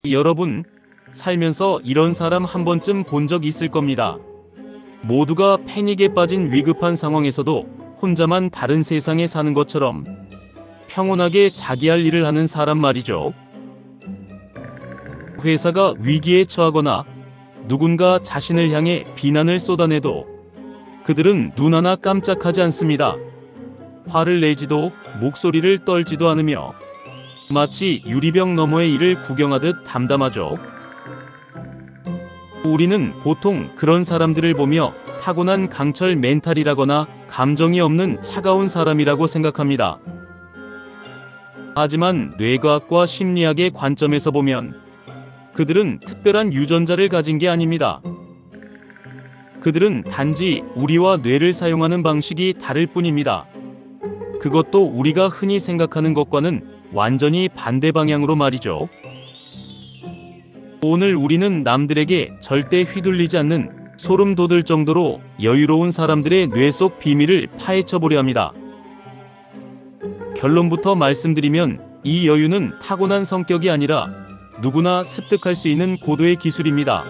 여러분, 살면서 이런 사람 한 번쯤 본 적 있을 겁니다. 모두가 패닉에 빠진 위급한 상황에서도 혼자만 다른 세상에 사는 것처럼 평온하게 자기 할 일을 하는 사람 말이죠. 회사가 위기에 처하거나 누군가 자신을 향해 비난을 쏟아내도 그들은 눈 하나 깜짝하지 않습니다. 화를 내지도 목소리를 떨지도 않으며 마치 유리병 너머의 일을 구경하듯 담담하죠. 우리는 보통 그런 사람들을 보며 타고난 강철 멘탈이라거나 감정이 없는 차가운 사람이라고 생각합니다. 하지만 뇌과학과 심리학의 관점에서 보면 그들은 특별한 유전자를 가진 게 아닙니다. 그들은 단지 우리와 뇌를 사용하는 방식이 다를 뿐입니다. 그것도 우리가 흔히 생각하는 것과는 완전히 반대 방향으로 말이죠. 오늘 우리는 남들에게 절대 휘둘리지 않는 소름 돋을 정도로 여유로운 사람들의 뇌 속 비밀을 파헤쳐 보려 합니다. 결론부터 말씀드리면 이 여유는 타고난 성격이 아니라 누구나 습득할 수 있는 고도의 기술입니다.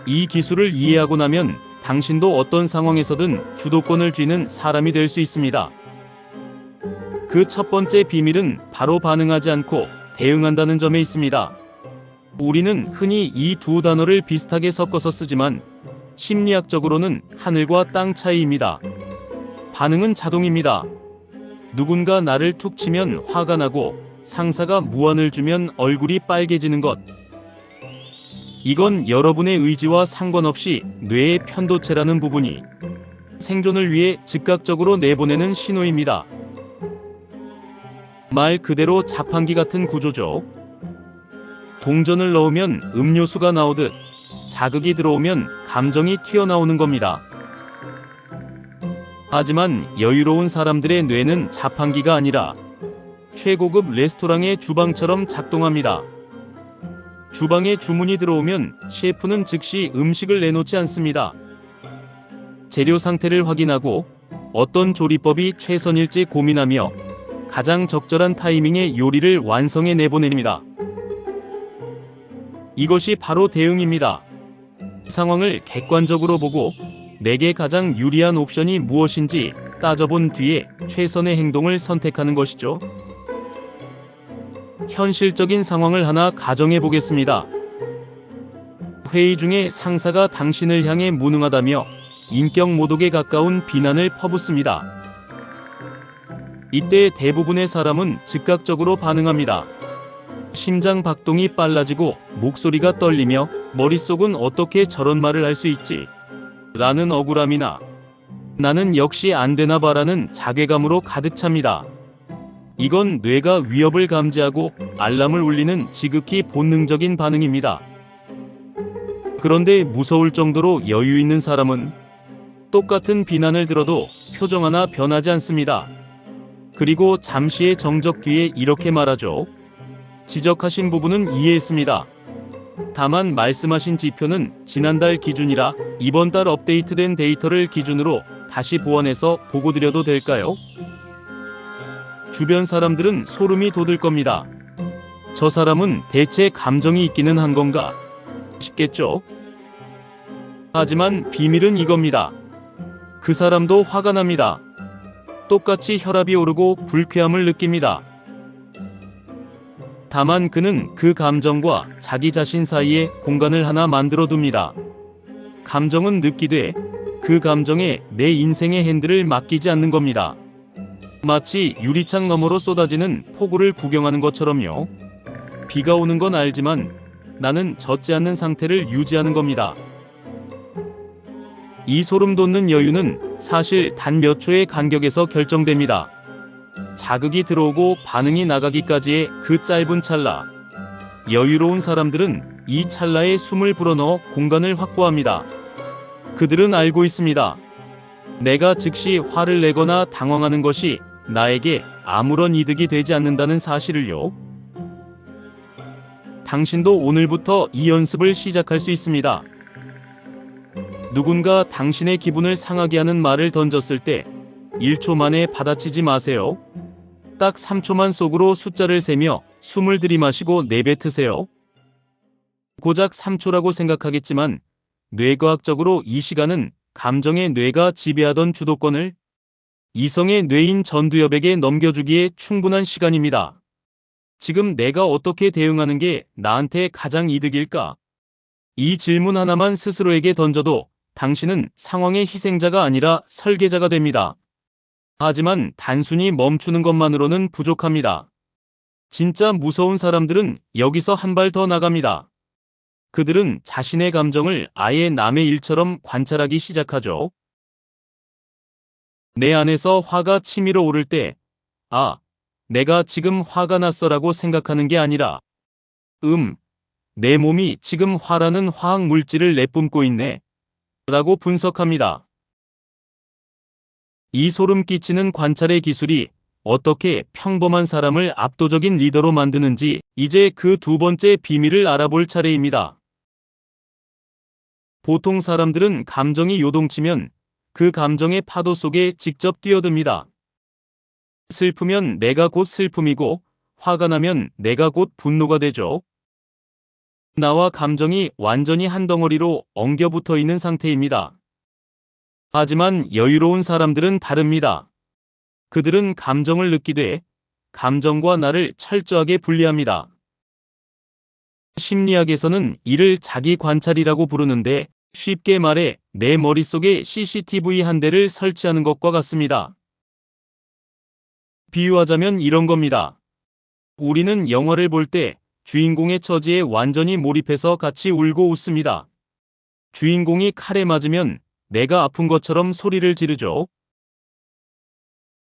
이 기술을 이해하고 나면 당신도 어떤 상황에서든 주도권을 쥐는 사람이 될 수 있습니다. 그 첫 번째 비밀은 바로 반응하지 않고 대응한다는 점에 있습니다. 우리는 흔히 이 두 단어를 비슷하게 섞어서 쓰지만 심리학적으로는 하늘과 땅 차이입니다. 반응은 자동입니다. 누군가 나를 툭 치면 화가 나고 상사가 무안을 주면 얼굴이 빨개지는 것. 이건 여러분의 의지와 상관없이 뇌의 편도체라는 부분이 생존을 위해 즉각적으로 내보내는 신호입니다. 말 그대로 자판기 같은 구조죠. 동전을 넣으면 음료수가 나오듯 자극이 들어오면 감정이 튀어나오는 겁니다. 하지만 여유로운 사람들의 뇌는 자판기가 아니라 최고급 레스토랑의 주방처럼 작동합니다. 주방에 주문이 들어오면 셰프는 즉시 음식을 내놓지 않습니다. 재료 상태를 확인하고 어떤 조리법이 최선일지 고민하며 가장 적절한 타이밍에 요리를 완성해 내보냅니다. 이것이 바로 대응입니다. 상황을 객관적으로 보고 내게 가장 유리한 옵션이 무엇인지 따져본 뒤에 최선의 행동을 선택하는 것이죠. 현실적인 상황을 하나 가정해 보겠습니다. 회의 중에 상사가 당신을 향해 무능하다며 인격 모독에 가까운 비난을 퍼붓습니다. 이때 대부분의 사람은 즉각적으로 반응합니다. 심장 박동이 빨라지고 목소리가 떨리며 머릿속은 어떻게 저런 말을 할 수 있지? 라는 억울함이나 나는 역시 안 되나 봐라는 자괴감으로 가득 찹니다. 이건 뇌가 위협을 감지하고 알람을 울리는 지극히 본능적인 반응입니다. 그런데 무서울 정도로 여유 있는 사람은 똑같은 비난을 들어도 표정 하나 변하지 않습니다. 그리고 잠시의 정적 뒤에 이렇게 말하죠. 지적하신 부분은 이해했습니다. 다만 말씀하신 지표는 지난달 기준이라 이번 달 업데이트된 데이터를 기준으로 다시 보완해서 보고 드려도 될까요? 주변 사람들은 소름이 돋을 겁니다. 저 사람은 대체 감정이 있기는 한 건가 싶겠죠? 하지만 비밀은 이겁니다. 그 사람도 화가 납니다. 똑같이 혈압이 오르고 불쾌함을 느낍니다. 다만 그는 그 감정과 자기 자신 사이에 공간을 하나 만들어 둡니다. 감정은 느끼되 그 감정에 내 인생의 핸들을 맡기지 않는 겁니다. 마치 유리창 너머로 쏟아지는 폭우를 구경하는 것처럼요. 비가 오는 건 알지만 나는 젖지 않는 상태를 유지하는 겁니다. 이 소름 돋는 여유는 사실 단 몇 초의 간격에서 결정됩니다. 자극이 들어오고 반응이 나가기까지의 그 짧은 찰나. 여유로운 사람들은 이 찰나에 숨을 불어넣어 공간을 확보합니다. 그들은 알고 있습니다. 내가 즉시 화를 내거나 당황하는 것이 나에게 아무런 이득이 되지 않는다는 사실을요. 당신도 오늘부터 이 연습을 시작할 수 있습니다. 누군가 당신의 기분을 상하게 하는 말을 던졌을 때 1초 만에 받아치지 마세요. 딱 3초만 속으로 숫자를 세며 숨을 들이마시고 내뱉으세요. 고작 3초라고 생각하겠지만 뇌과학적으로 이 시간은 감정의 뇌가 지배하던 주도권을 이성의 뇌인 전두엽에게 넘겨주기에 충분한 시간입니다. 지금 내가 어떻게 대응하는 게 나한테 가장 이득일까? 이 질문 하나만 스스로에게 던져도 당신은 상황의 희생자가 아니라 설계자가 됩니다. 하지만 단순히 멈추는 것만으로는 부족합니다. 진짜 무서운 사람들은 여기서 한 발 더 나갑니다. 그들은 자신의 감정을 아예 남의 일처럼 관찰하기 시작하죠. 내 안에서 화가 치밀어 오를 때, 아, 내가 지금 화가 났어라고 생각하는 게 아니라, 내 몸이 지금 화라는 화학 물질을 내뿜고 있네, 라고 분석합니다. 이 소름 끼치는 관찰의 기술이 어떻게 평범한 사람을 압도적인 리더로 만드는지 이제 그 두 번째 비밀을 알아볼 차례입니다. 보통 사람들은 감정이 요동치면 그 감정의 파도 속에 직접 뛰어듭니다. 슬프면 내가 곧 슬픔이고 화가 나면 내가 곧 분노가 되죠. 나와 감정이 완전히 한 덩어리로 엉겨붙어 있는 상태입니다. 하지만 여유로운 사람들은 다릅니다. 그들은 감정을 느끼되 감정과 나를 철저하게 분리합니다. 심리학에서는 이를 자기 관찰이라고 부르는데 쉽게 말해 내 머릿속에 CCTV 한 대를 설치하는 것과 같습니다. 비유하자면 이런 겁니다. 우리는 영화를 볼 때 주인공의 처지에 완전히 몰입해서 같이 울고 웃습니다. 주인공이 칼에 맞으면 내가 아픈 것처럼 소리를 지르죠.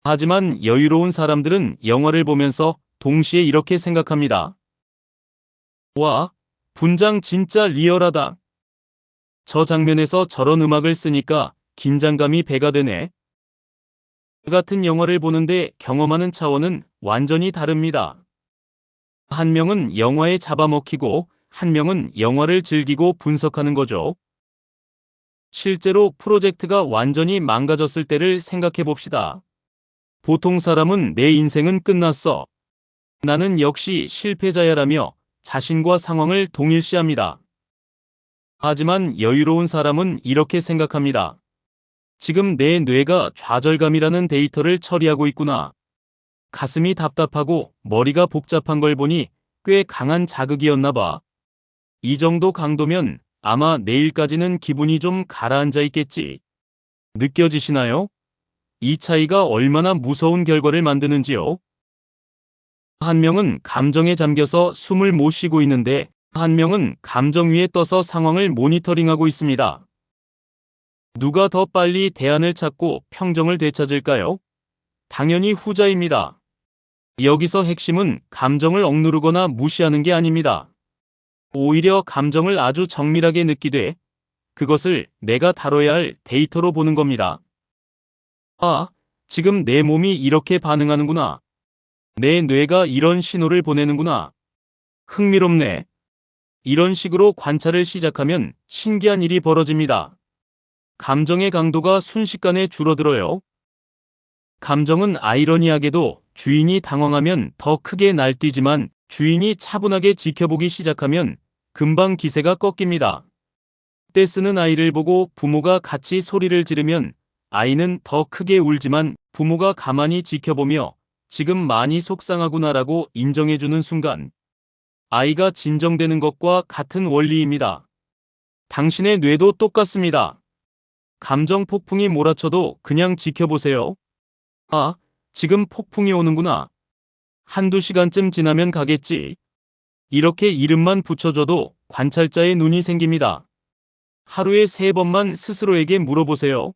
하지만 여유로운 사람들은 영화를 보면서 동시에 이렇게 생각합니다. 와, 분장 진짜 리얼하다. 저 장면에서 저런 음악을 쓰니까 긴장감이 배가 되네. 같은 영화를 보는데 경험하는 차원은 완전히 다릅니다. 한 명은 영화에 잡아먹히고 한 명은 영화를 즐기고 분석하는 거죠. 실제로 프로젝트가 완전히 망가졌을 때를 생각해 봅시다. 보통 사람은 내 인생은 끝났어. 나는 역시 실패자야라며 자신과 상황을 동일시합니다. 하지만 여유로운 사람은 이렇게 생각합니다. 지금 내 뇌가 좌절감이라는 데이터를 처리하고 있구나. 가슴이 답답하고 머리가 복잡한 걸 보니 꽤 강한 자극이었나 봐. 이 정도 강도면 아마 내일까지는 기분이 좀 가라앉아 있겠지. 느껴지시나요? 이 차이가 얼마나 무서운 결과를 만드는지요. 한 명은 감정에 잠겨서 숨을 못 쉬고 있는데 한 명은 감정 위에 떠서 상황을 모니터링하고 있습니다. 누가 더 빨리 대안을 찾고 평정을 되찾을까요? 당연히 후자입니다. 여기서 핵심은 감정을 억누르거나 무시하는 게 아닙니다. 오히려 감정을 아주 정밀하게 느끼되 그것을 내가 다뤄야 할 데이터로 보는 겁니다. 아, 지금 내 몸이 이렇게 반응하는구나. 내 뇌가 이런 신호를 보내는구나. 흥미롭네. 이런 식으로 관찰을 시작하면 신기한 일이 벌어집니다. 감정의 강도가 순식간에 줄어들어요. 감정은 아이러니하게도 주인이 당황하면 더 크게 날뛰지만 주인이 차분하게 지켜보기 시작하면 금방 기세가 꺾입니다. 떼쓰는 아이를 보고 부모가 같이 소리를 지르면 아이는 더 크게 울지만 부모가 가만히 지켜보며 지금 많이 속상하구나라고 인정해주는 순간 아이가 진정되는 것과 같은 원리입니다. 당신의 뇌도 똑같습니다. 감정 폭풍이 몰아쳐도 그냥 지켜보세요. 아, 지금 폭풍이 오는구나. 한두 시간쯤 지나면 가겠지. 이렇게 이름만 붙여줘도 관찰자의 눈이 생깁니다. 하루에 3번만 스스로에게 물어보세요.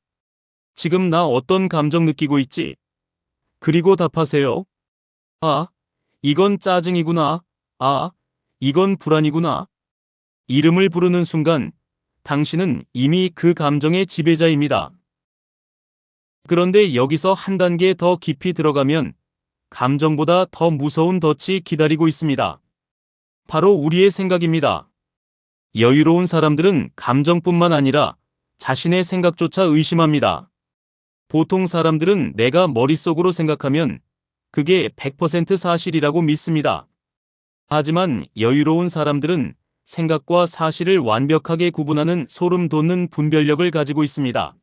지금 나 어떤 감정 느끼고 있지? 그리고 답하세요. 아, 이건 짜증이구나. 아, 이건 불안이구나. 이름을 부르는 순간 당신은 이미 그 감정의 지배자입니다. 그런데 여기서 한 단계 더 깊이 들어가면 감정보다 더 무서운 덫이 기다리고 있습니다. 바로 우리의 생각입니다. 여유로운 사람들은 감정뿐만 아니라 자신의 생각조차 의심합니다. 보통 사람들은 내가 머릿속으로 생각하면 그게 100% 사실이라고 믿습니다. 하지만 여유로운 사람들은 생각과 사실을 완벽하게 구분하는 소름 돋는 분별력을 가지고 있습니다.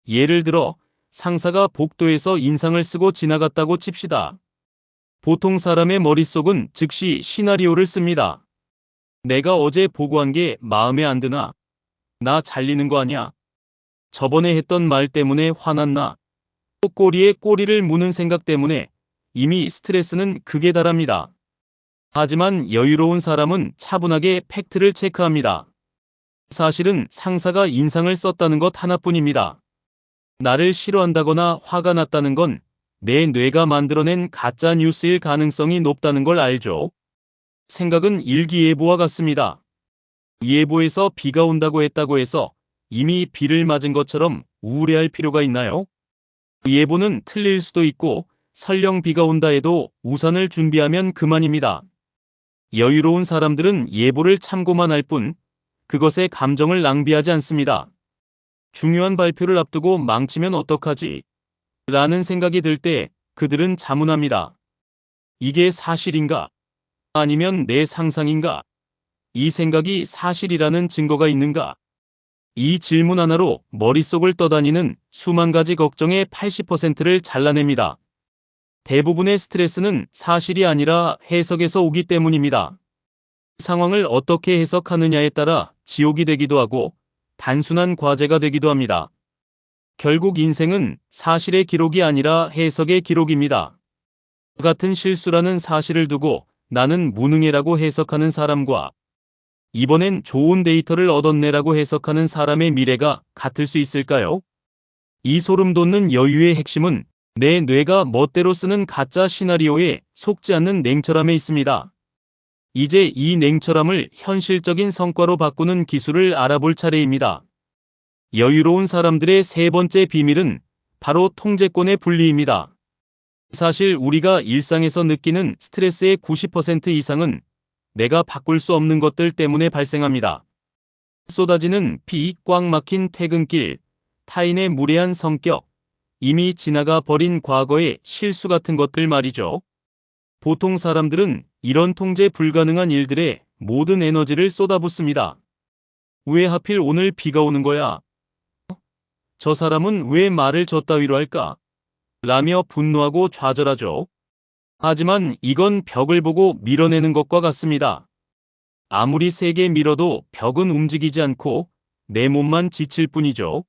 예를 들어 상사가 복도에서 인상을 쓰고 지나갔다고 칩시다. 보통 사람의 머릿속은 즉시 시나리오를 씁니다. 내가 어제 보고한 게 마음에 안 드나? 나 잘리는 거 아니야? 저번에 했던 말 때문에 화났나? 꼬리에 꼬리를 무는 생각 때문에 이미 스트레스는 극에 달합니다. 하지만 여유로운 사람은 차분하게 팩트를 체크합니다. 사실은 상사가 인상을 썼다는 것 하나뿐입니다. 나를 싫어한다거나 화가 났다는 건 내 뇌가 만들어낸 가짜 뉴스일 가능성이 높다는 걸 알죠. 생각은 일기예보와 같습니다. 예보에서 비가 온다고 했다고 해서 이미 비를 맞은 것처럼 우울해할 필요가 있나요? 예보는 틀릴 수도 있고 설령 비가 온다 해도 우산을 준비하면 그만입니다. 여유로운 사람들은 예보를 참고만 할 뿐 그것에 감정을 낭비하지 않습니다. 중요한 발표를 앞두고 망치면 어떡하지? 라는 생각이 들 때 그들은 자문합니다. 이게 사실인가? 아니면 내 상상인가? 이 생각이 사실이라는 증거가 있는가? 이 질문 하나로 머릿속을 떠다니는 수만 가지 걱정의 80%를 잘라냅니다. 대부분의 스트레스는 사실이 아니라 해석에서 오기 때문입니다. 상황을 어떻게 해석하느냐에 따라 지옥이 되기도 하고 단순한 과제가 되기도 합니다. 결국 인생은 사실의 기록이 아니라 해석의 기록입니다. 같은 실수라는 사실을 두고 나는 무능해라고 해석하는 사람과 이번엔 좋은 데이터를 얻었네라고 해석하는 사람의 미래가 같을 수 있을까요? 이 소름 돋는 여유의 핵심은 내 뇌가 멋대로 쓰는 가짜 시나리오에 속지 않는 냉철함에 있습니다. 이제 이 냉철함을 현실적인 성과로 바꾸는 기술을 알아볼 차례입니다. 여유로운 사람들의 세 번째 비밀은 바로 통제권의 분리입니다. 사실 우리가 일상에서 느끼는 스트레스의 90% 이상은 내가 바꿀 수 없는 것들 때문에 발생합니다. 쏟아지는 비, 꽉 막힌 퇴근길, 타인의 무례한 성격, 이미 지나가 버린 과거의 실수 같은 것들 말이죠. 보통 사람들은 이런 통제 불가능한 일들에 모든 에너지를 쏟아붓습니다. 왜 하필 오늘 비가 오는 거야? 저 사람은 왜 말을 저따위로 할까? 라며 분노하고 좌절하죠. 하지만 이건 벽을 보고 밀어내는 것과 같습니다. 아무리 세게 밀어도 벽은 움직이지 않고 내 몸만 지칠 뿐이죠.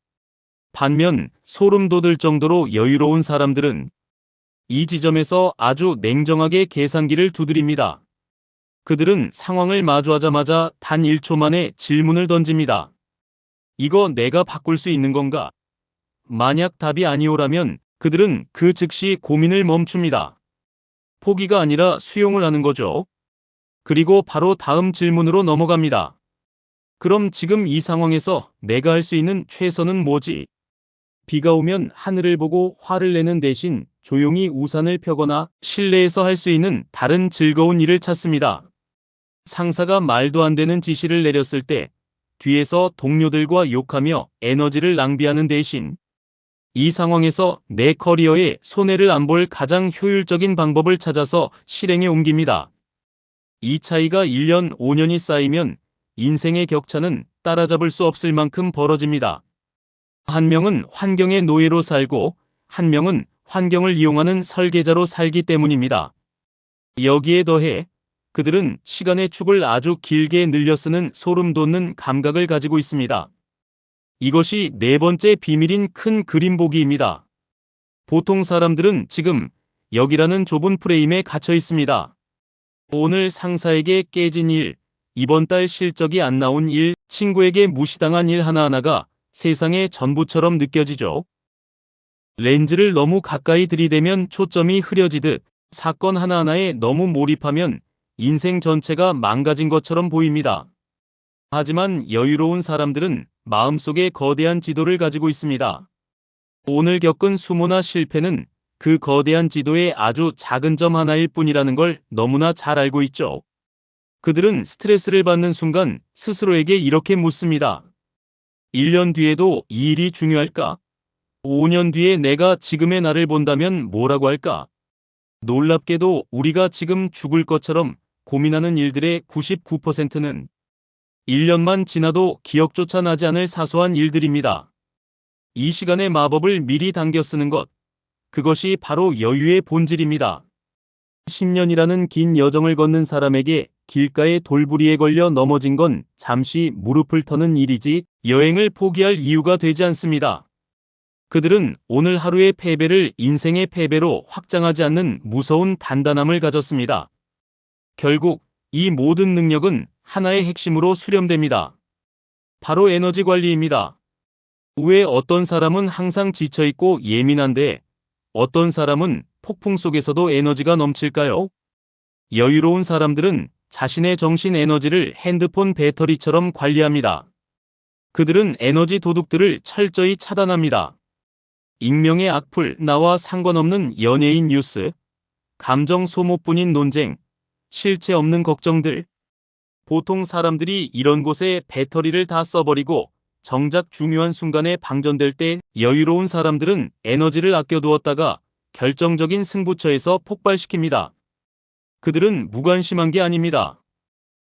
반면 소름 돋을 정도로 여유로운 사람들은 이 지점에서 아주 냉정하게 계산기를 두드립니다. 그들은 상황을 마주하자마자 단 1초 만에 질문을 던집니다. 이거 내가 바꿀 수 있는 건가? 만약 답이 아니오라면 그들은 그 즉시 고민을 멈춥니다. 포기가 아니라 수용을 하는 거죠. 그리고 바로 다음 질문으로 넘어갑니다. 그럼 지금 이 상황에서 내가 할 수 있는 최선은 뭐지? 비가 오면 하늘을 보고 화를 내는 대신 조용히 우산을 펴거나 실내에서 할 수 있는 다른 즐거운 일을 찾습니다. 상사가 말도 안 되는 지시를 내렸을 때 뒤에서 동료들과 욕하며 에너지를 낭비하는 대신 이 상황에서 내 커리어에 손해를 안 볼 가장 효율적인 방법을 찾아서 실행에 옮깁니다. 이 차이가 1년, 5년이 쌓이면 인생의 격차는 따라잡을 수 없을 만큼 벌어집니다. 한 명은 환경의 노예로 살고 한 명은 환경을 이용하는 설계자로 살기 때문입니다. 여기에 더해 그들은 시간의 축을 아주 길게 늘려 쓰는 소름 돋는 감각을 가지고 있습니다. 이것이 네 번째 비밀인 큰 그림 보기입니다. 보통 사람들은 지금 여기라는 좁은 프레임에 갇혀 있습니다. 오늘 상사에게 깨진 일, 이번 달 실적이 안 나온 일, 친구에게 무시당한 일 하나하나가 세상의 전부처럼 느껴지죠. 렌즈를 너무 가까이 들이대면 초점이 흐려지듯 사건 하나하나에 너무 몰입하면 인생 전체가 망가진 것처럼 보입니다. 하지만 여유로운 사람들은 마음속에 거대한 지도를 가지고 있습니다. 오늘 겪은 수모나 실패는 그 거대한 지도의 아주 작은 점 하나일 뿐이라는 걸 너무나 잘 알고 있죠. 그들은 스트레스를 받는 순간 스스로에게 이렇게 묻습니다. 1년 뒤에도 이 일이 중요할까? 5년 뒤에 내가 지금의 나를 본다면 뭐라고 할까? 놀랍게도 우리가 지금 죽을 것처럼 고민하는 일들의 99%는 1년만 지나도 기억조차 나지 않을 사소한 일들입니다. 이 시간의 마법을 미리 당겨 쓰는 것, 그것이 바로 여유의 본질입니다. 10년이라는 긴 여정을 걷는 사람에게 길가의 돌부리에 걸려 넘어진 건 잠시 무릎을 터는 일이지 여행을 포기할 이유가 되지 않습니다. 그들은 오늘 하루의 패배를 인생의 패배로 확장하지 않는 무서운 단단함을 가졌습니다. 결국 이 모든 능력은 하나의 핵심으로 수렴됩니다. 바로 에너지 관리입니다. 왜 어떤 사람은 항상 지쳐있고 예민한데 어떤 사람은 폭풍 속에서도 에너지가 넘칠까요? 여유로운 사람들은 자신의 정신 에너지를 핸드폰 배터리처럼 관리합니다. 그들은 에너지 도둑들을 철저히 차단합니다. 익명의 악플, 나와 상관없는 연예인 뉴스, 감정 소모뿐인 논쟁, 실체 없는 걱정들. 보통 사람들이 이런 곳에 배터리를 다 써버리고 정작 중요한 순간에 방전될 때 여유로운 사람들은 에너지를 아껴두었다가 결정적인 승부처에서 폭발시킵니다. 그들은 무관심한 게 아닙니다.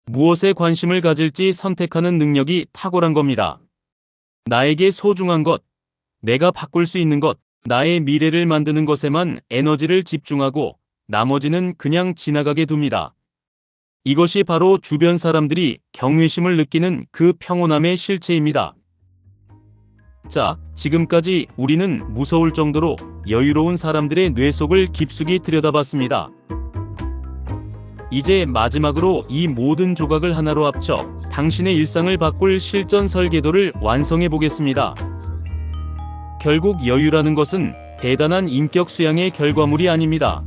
무엇에 관심을 가질지 선택하는 능력이 탁월한 겁니다. 나에게 소중한 것, 내가 바꿀 수 있는 것, 나의 미래를 만드는 것에만 에너지를 집중하고 나머지는 그냥 지나가게 둡니다. 이것이 바로 주변 사람들이 경외심을 느끼는 그 평온함의 실체입니다. 자, 지금까지 우리는 무서울 정도로 여유로운 사람들의 뇌 속을 깊숙이 들여다봤습니다. 이제 마지막으로 이 모든 조각을 하나로 합쳐 당신의 일상을 바꿀 실전 설계도를 완성해 보겠습니다. 결국 여유라는 것은 대단한 인격 수양의 결과물이 아닙니다.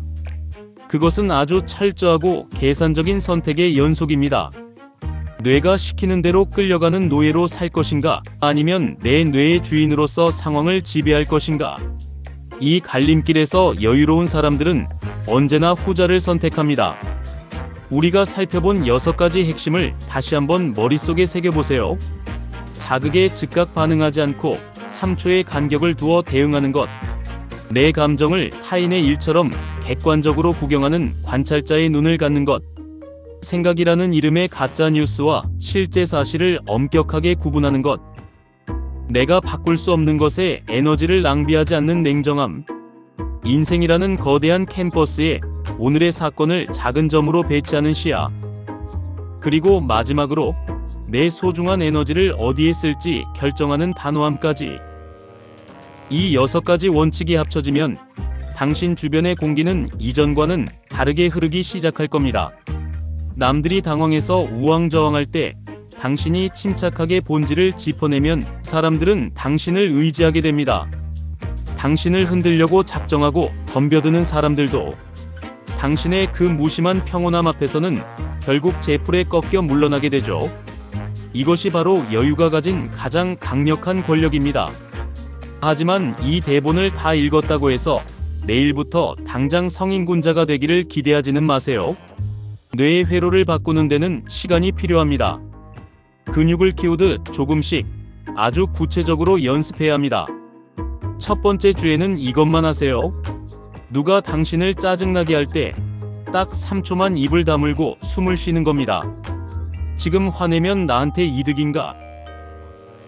그것은 아주 철저하고 계산적인 선택의 연속입니다. 뇌가 시키는 대로 끌려가는 노예로 살 것인가, 아니면 내 뇌의 주인으로서 상황을 지배할 것인가. 이 갈림길에서 여유로운 사람들은 언제나 후자를 선택합니다. 우리가 살펴본 6가지 핵심을 다시 한번 머릿속에 새겨보세요. 자극에 즉각 반응하지 않고 3초의 간격을 두어 대응하는 것. 내 감정을 타인의 일처럼 객관적으로 구경하는 관찰자의 눈을 갖는 것. 생각이라는 이름의 가짜 뉴스와 실제 사실을 엄격하게 구분하는 것. 내가 바꿀 수 없는 것에 에너지를 낭비하지 않는 냉정함. 인생이라는 거대한 캔버스에 오늘의 사건을 작은 점으로 배치하는 시야. 그리고 마지막으로 내 소중한 에너지를 어디에 쓸지 결정하는 단호함까지. 이 6가지 원칙이 합쳐지면 당신 주변의 공기는 이전과는 다르게 흐르기 시작할 겁니다. 남들이 당황해서 우왕좌왕할 때 당신이 침착하게 본질을 짚어내면 사람들은 당신을 의지하게 됩니다. 당신을 흔들려고 작정하고 덤벼드는 사람들도 당신의 그 무심한 평온함 앞에서는 결국 제풀에 꺾여 물러나게 되죠. 이것이 바로 여유가 가진 가장 강력한 권력입니다. 하지만 이 대본을 다 읽었다고 해서 내일부터 당장 성인군자가 되기를 기대하지는 마세요. 뇌의 회로를 바꾸는 데는 시간이 필요합니다. 근육을 키우듯 조금씩 아주 구체적으로 연습해야 합니다. 첫 번째 주에는 이것만 하세요. 누가 당신을 짜증나게 할 때 딱 3초만 입을 다물고 숨을 쉬는 겁니다. 지금 화내면 나한테 이득인가?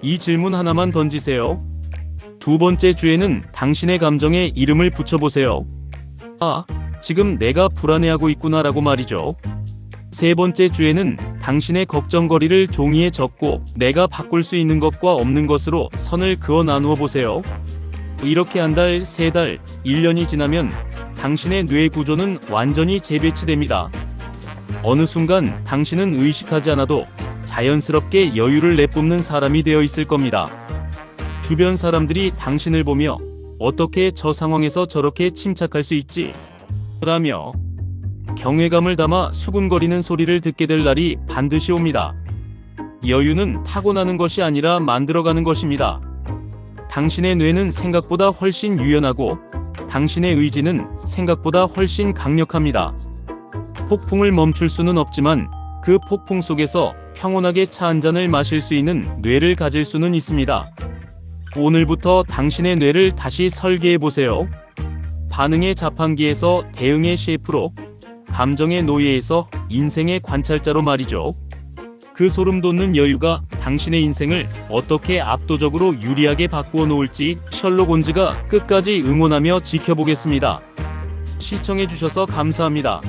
이 질문 하나만 던지세요. 두 번째 주에는 당신의 감정에 이름을 붙여보세요. 아, 지금 내가 불안해하고 있구나라고 말이죠. 세 번째 주에는 당신의 걱정거리를 종이에 적고 내가 바꿀 수 있는 것과 없는 것으로 선을 그어 나누어 보세요. 이렇게 한 달, 3달, 1년이 지나면 당신의 뇌 구조는 완전히 재배치됩니다. 어느 순간 당신은 의식하지 않아도 자연스럽게 여유를 내뿜는 사람이 되어 있을 겁니다. 주변 사람들이 당신을 보며 어떻게 저 상황에서 저렇게 침착할 수 있지? 라며 경외감을 담아 수군거리는 소리를 듣게 될 날이 반드시 옵니다. 여유는 타고나는 것이 아니라 만들어가는 것입니다. 당신의 뇌는 생각보다 훨씬 유연하고 당신의 의지는 생각보다 훨씬 강력합니다. 폭풍을 멈출 수는 없지만 그 폭풍 속에서 평온하게 차 한 잔을 마실 수 있는 뇌를 가질 수는 있습니다. 오늘부터 당신의 뇌를 다시 설계해 보세요. 반응의 자판기에서 대응의 셰프로, 감정의 노예에서 인생의 관찰자로 말이죠. 그 소름 돋는 여유가 당신의 인생을 어떻게 압도적으로 유리하게 바꾸어 놓을지 셜록 홈즈가 끝까지 응원하며 지켜보겠습니다. 시청해주셔서 감사합니다.